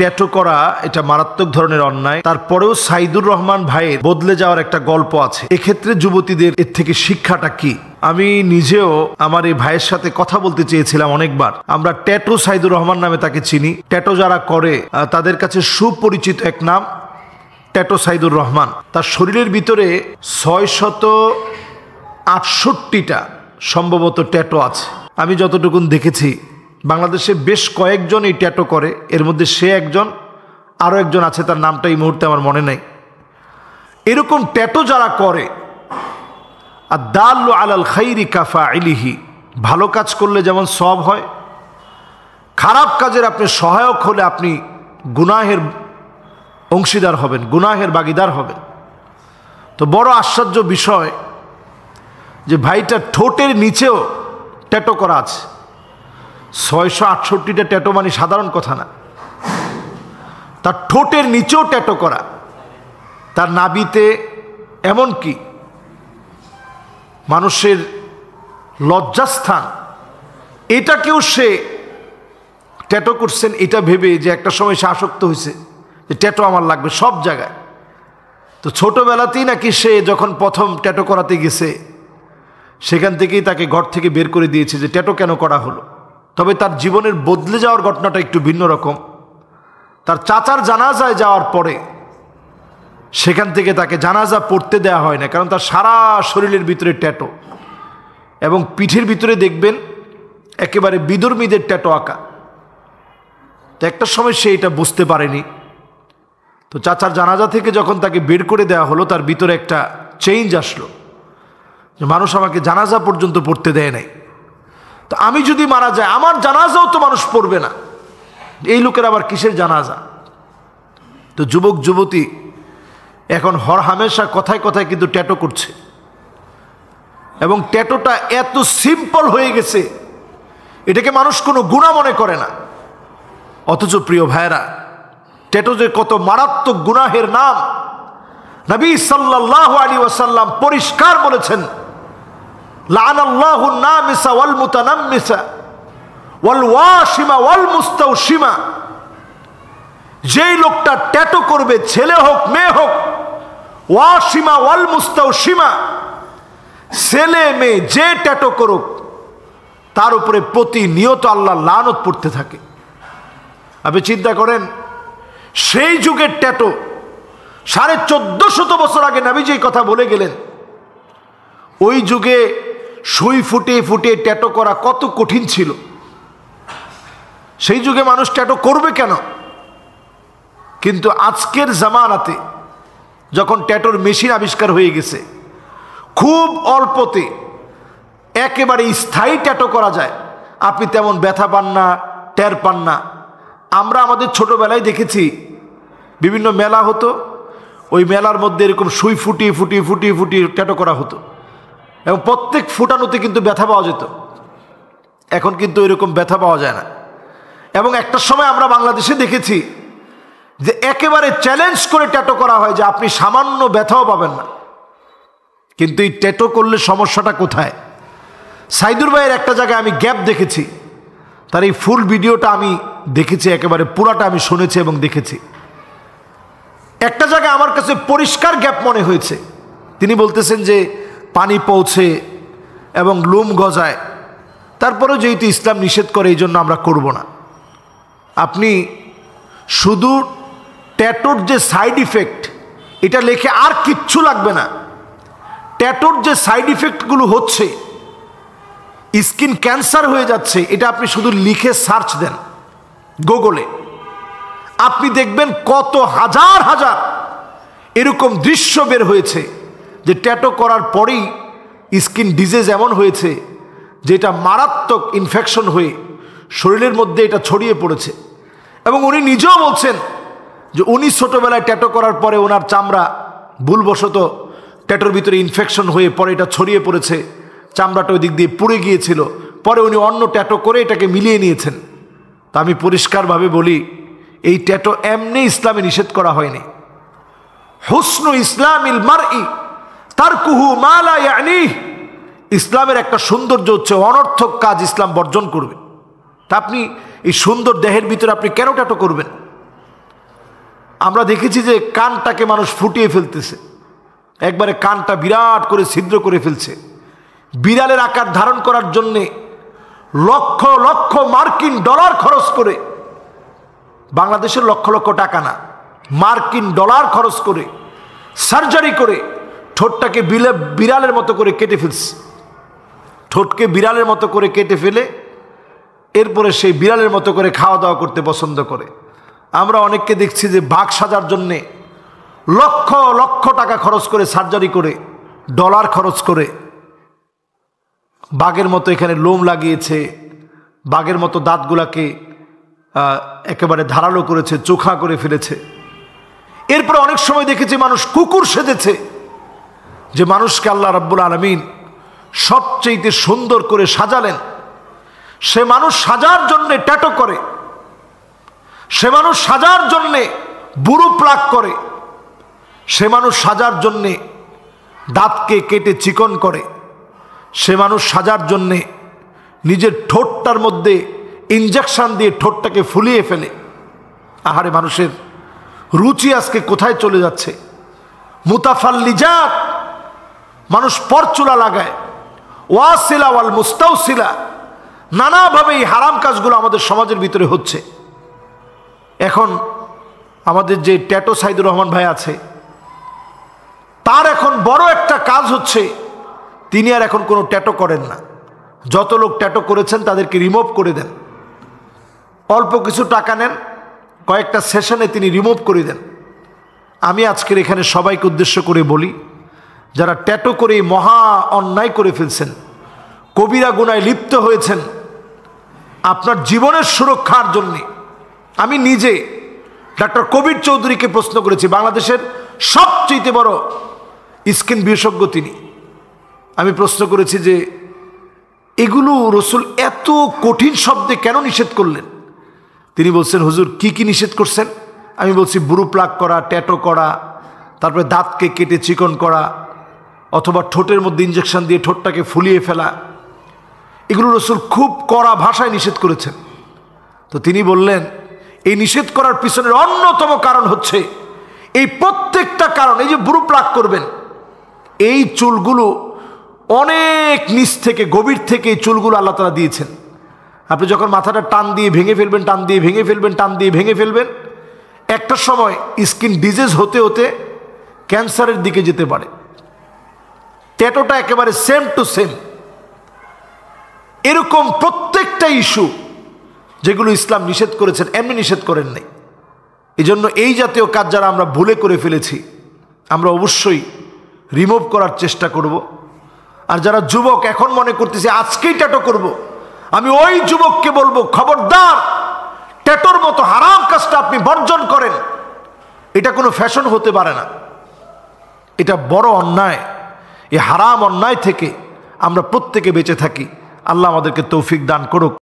Tattoo করা এটা মারাত্মক ধরনের অন্যায়। তারপরেও সাইদুর রহমান ভাইয়ের বদলে যাওয়ার একটা গল্প আছে। এক্ষেত্রে যুবতীদের এর থেকে শিক্ষাটা কি? আমি নিজেও আমার এই ভাইয়ের সাথে কথা বলতে চেয়েছিলাম অনেকবার। আমরা ট্যাটু সাইদুর রহমান নামে তাকে চিনি। ট্যাটু যারা করে তাদের কাছে সুপরিচিত এক নাম ট্যাটু সাইদুর রহমান। তার শরীরের ভিতরে 668টা সম্ভবত ট্যাটু আছে। আমি যতটুকুন দেখেছি বাংলাদেশে বেশ কয়েকজন এই ট্যাটু করে, এর মধ্যে সে একজন, আরও একজন আছে, তার নামটা এই মুহূর্তে আমার মনে নেই। এরকম ট্যাটু যারা করে, আদ-দাল্লু আলাল খাইরি কাফাইলিহি, ভালো কাজ করলে যেমন সওয়াব হয়, খারাপ কাজের আপনি সহায়ক হলে আপনি গুনাহের অংশীদার হবেন, গুনাহের ভাগীদার হবেন। তো বড় আশ্চর্য বিষয় যে ভাইটা ঠোঁটের নিচেও ট্যাটু করা আছে। 668টা ট্যাটু মানে সাধারণ কথা না। তার ঠোঁটের নিচেও ট্যাটু করা, তার নাভিতে, এমনকি মানুষের লজ্জাস্থান, এটাকেও সে ট্যাটু করছেন এটা ভেবে যে একটা সময় সে আসক্ত হয়েছে যে ট্যাটু আমার লাগবে সব জায়গায়। তো ছোটবেলাতেই নাকি সে যখন প্রথম ট্যাটু করাতে গেছে সেখান থেকেই তাকে ঘর থেকে বের করে দিয়েছে যে ট্যাটু কেন করা হলো। তবে তার জীবনের বদলে যাওয়ার ঘটনাটা একটু ভিন্ন রকম। তার চাচার জানাজায় যাওয়ার পরে সেখান থেকে তাকে জানাজা পড়তে দেওয়া হয় না, কারণ তার সারা শরীরের ভিতরে ট্যাটু, এবং পিঠের ভিতরে দেখবেন একেবারে বিধর্মীদের ট্যাটু আঁকা। তো একটা সময় সে এটা বুঝতে পারেনি। তো চাচার জানাজা থেকে যখন তাকে বের করে দেওয়া হলো, তার ভিতরে একটা চেঞ্জ আসলো যে মানুষ আমাকে জানাজা পর্যন্ত পড়তে দেয় নাই, তো আমি যদি মারা যায় আমার জানাজাও তো মানুষ পড়বে না, এই লোকের আবার কিসের জানাজা। তো যুবক যুবতী এখন হরহামেশা কথায় কথায় কিন্তু ট্যাটু করছে, এবং ট্যাটুটা এত সিম্পল হয়ে গেছে এটাকে মানুষ কোনো গুনাহ মনে করে না। অথচ প্রিয় ভাইরা, ট্যাটু যে কত মারাত্মক গুনাহের নাম নবী সাল্লাল্লাহু আলাইহি ওয়াসাল্লাম পরিষ্কার বলেছেন, লাআনাল্লাহু নামিসা ওয়াল মুতানাম্মিসা ওয়াল ওয়াশিমা ওয়াল মুস্তাওশিমা। যেই লোকটা ট্যাটু করবে, ছেলে হোক মেয়ে হোক, ওয়াশিমা ওয়াল মুস্তাওশিমা, ছেলে মেয়ে যে ট্যাটু করুক তার উপরে প্রতিনিয়ত আল্লাহ লানত পড়তে থাকে। আপনি চিন্তা করেন সেই যুগের ট্যাটু 1450 বছর আগে নবী যে কথা বলে গেলেন, ওই যুগে সুই ফুটিয়ে ফুটিয়ে ট্যাটু করা কত কঠিন ছিল। সেই যুগে মানুষ ট্যাটু করবে কেন? কিন্তু আজকের জামানাতে যখন ট্যাটুর মেশিন আবিষ্কার হয়ে গেছে, খুব অল্পতে একেবারে স্থায়ী ট্যাটু করা যায়, আপনি তেমন ব্যথা পান না, টের পান না। আমরা আমাদের ছোটবেলায় দেখেছি বিভিন্ন মেলা হতো, ওই মেলার মধ্যে এরকম সুই ফুটিয়ে ফুটিয়ে ফুটিয়ে ফুটিয়ে ট্যাটু করা হতো, এবং প্রত্যেক ফুটানোতে কিন্তু ব্যথা পাওয়া যেত। এখন কিন্তু এরকম ব্যথা পাওয়া যায় না। এবং একটা সময় আমরা বাংলাদেশে দেখেছি যে একেবারে চ্যালেঞ্জ করে ট্যাটু করা হয় যে আপনি সামান্য ব্যথাও পাবেন না। কিন্তু এই ট্যাটু করলে সমস্যাটা কোথায়? সাইদুর ভাইয়ের একটা জায়গায় আমি গ্যাপ দেখেছি, তার এই ফুল ভিডিওটা আমি দেখেছি, একেবারে পুরাটা আমি শুনেছি এবং দেখেছি। একটা জায়গায় আমার কাছে পরিষ্কার গ্যাপ মনে হয়েছে। তিনি বলতেছেন যে পানি পৌঁছে এবং লোম গজায়, তারপরেও যেহেতু ইসলাম নিষেধ করে এই জন্য আমরা করব না। আপনি শুধু ট্যাটুর যে সাইড ইফেক্ট এটা লেখে আর কিচ্ছু লাগবে না। ট্যাটুর যে সাইড ইফেক্টগুলো হচ্ছে, স্কিন ক্যান্সার হয়ে যাচ্ছে, এটা আপনি শুধু লিখে সার্চ দেন গুগলে, আপনি দেখবেন কত হাজার হাজার এরকম দৃশ্য বের হয়েছে যে ট্যাটু করার পরেই স্কিন ডিজিজ এমন হয়েছে যেটা মারাত্মক ইনফেকশন হয়ে শরীরের মধ্যে এটা ছড়িয়ে পড়েছে। এবং উনি নিজেও বলছেন যে উনি ছোটোবেলায় ট্যাটু করার পরে ওনার চামড়া ভুলবশত ট্যাটুর ভিতরে ইনফেকশন হয়ে পরে এটা ছড়িয়ে পড়েছে, চামড়াটা ওই দিক দিয়ে পুড়ে গিয়েছিল, পরে উনি অন্য ট্যাটু করে এটাকে মিলিয়ে নিয়েছেন। তা আমি পরিষ্কারভাবে বলি, এই ট্যাটু এমনি ইসলামে নিষেধ করা হয়নি। হুসনু ইসলামিল মারই তারকুহু মা লা ইয়ানিহ, ইসলামের একটা সৌন্দর্য হচ্ছে অনর্থক কাজ ইসলাম বর্জন করবে। তা আপনি এই সুন্দর দেহের ভিতরে আপনি কেন ট্যাটু করবেন? আমরা দেখেছি যে কানটাকে মানুষ ফুটিয়ে ফেলতেছে, একবারে কানটা বিরাট করে ছিদ্র করে ফেলছে। বিড়ালের আকার ধারণ করার জন্যে লক্ষ লক্ষ মার্কিন ডলার খরচ করে, বাংলাদেশের লক্ষ লক্ষ টাকা না, মার্কিন ডলার খরচ করে সার্জারি করে ঠোঁটটাকে বিড়ালের মতো করে কেটে ফেলছে। ঠোঁটকে বিড়ালের মতো করে কেটে ফেলে এরপরে সেই বিড়ালের মতো করে খাওয়া দাওয়া করতে পছন্দ করে। আমরা অনেককে দেখছি যে বাঘ সাজার জন্যে লক্ষ লক্ষ টাকা খরচ করে সার্জারি করে, ডলার খরচ করে বাঘের মতো এখানে লোম লাগিয়েছে, বাঘের মতো দাঁতগুলাকে একেবারে ধারালো করেছে, চোখা করে ফেলেছে। এরপরে অনেক সময় দেখেছি মানুষ কুকুর সেজেছে, যে মানুষকে আল্লাহ রাব্বুল আলামিন সবচেয়ে সুন্দর করে সাজালেন, সে মানুষ সাজার জন্যে ট্যাটু করে, সে মানুষ সাজার জন্যে বুড়ো প্লাক করে, সে মানুষ সাজার জন্যে দাঁতকে কেটে চিকন করে, সে মানুষ সাজার জন্যে নিজের ঠোঁটটার মধ্যে ইনজেকশন দিয়ে ঠোঁটটাকে ফুলিয়ে ফেলে। আহারে, মানুষের রুচি আজকে কোথায় চলে যাচ্ছে। মুতাফাল্লিজাত, মানুষ পরচুলা লাগায়, ওয়াসিলা ওয়াল মুস্তাওসিলা, নানাভাবে এই হারাম কাজগুলো আমাদের সমাজের ভিতরে হচ্ছে। এখন আমাদের যে ট্যাটু সাইদুর রহমান ভাই আছে, তার এখন বড় একটা কাজ হচ্ছে, তিনি আর এখন কোনো ট্যাটু করেন না। যত লোক ট্যাটু করেছেন তাদেরকে রিমুভ করে দেন, অল্প কিছু টাকা নেন, কয়েকটা সেশনে তিনি রিমুভ করে দেন। আমি আজকের এখানে সবাইকে উদ্দেশ্য করে বলি, যারা ট্যাটু করে মহা অন্যায় করে ফেলছেন, কবিরা গুনায় লিপ্ত হয়েছেন, আপনার জীবনের সুরক্ষার জন্যে আমি নিজে ডাক্তার কবির চৌধুরীকে প্রশ্ন করেছি, বাংলাদেশের সবচেয়ে বড় স্কিন বিশেষজ্ঞ তিনি। আমি প্রশ্ন করেছি যে এগুলো রসুল এত কঠিন শব্দে কেন নিষেধ করলেন? তিনি বলছেন, হুজুর কি কি নিষেধ করছেন? আমি বলছি, বুড়ো প্লাক করা, ট্যাটু করা, তারপরে দাঁতকে কেটে চিকন করা, অথবা ঠোঁটের মধ্যে ইঞ্জেকশন দিয়ে ঠোঁটটাকে ফুলিয়ে ফেলা, এগুলো রসুল খুব কড়া ভাষায় নিষেধ করেছেন। তো তিনি বললেন, এই নিষেধ করার পিছনের অন্যতম কারণ হচ্ছে, এই প্রত্যেকটা কারণ, এই যে বুড়ো প্লাক করবেন, এই চুলগুলো অনেক নিচ থেকে, গভীর থেকে এই চুলগুলো আল্লাহ তাআলা দিয়েছেন। আপনি যখন মাথাটা টান দিয়ে ভেঙে ফেলবেন, টান দিয়ে ভেঙে ফেলবেন, টান দিয়ে ভেঙে ফেলবেন, একটা সময় স্কিন ডিজিজ হতে হতে ক্যান্সারের দিকে যেতে পারে। ট্যাটুটা একেবারে সেম টু সেম। এরকম প্রত্যেকটা ইস্যু যেগুলো ইসলাম নিষেধ করেছেন, এমনি নিষেধ করেন নাই। এই জন্য এই জাতীয় কাজ যারা আমরা ভুলে করে ফেলেছি, আমরা অবশ্যই রিমুভ করার চেষ্টা করব। আর যারা যুবক এখন মনে করতেছে আজকেই ট্যাটু করব, আমি ওই যুবককে বলবো, খবরদার, ট্যাটুর মতো হারাম কাজটা আপনি বর্জন করেন। এটা কোনো ফ্যাশন হতে পারে না, এটা বড় অন্যায়। এই হারাম অন্যায় থেকে আমরা প্রত্যেকে বেঁচে থাকি। আল্লাহ আমাদেরকে তৌফিক দান করুক।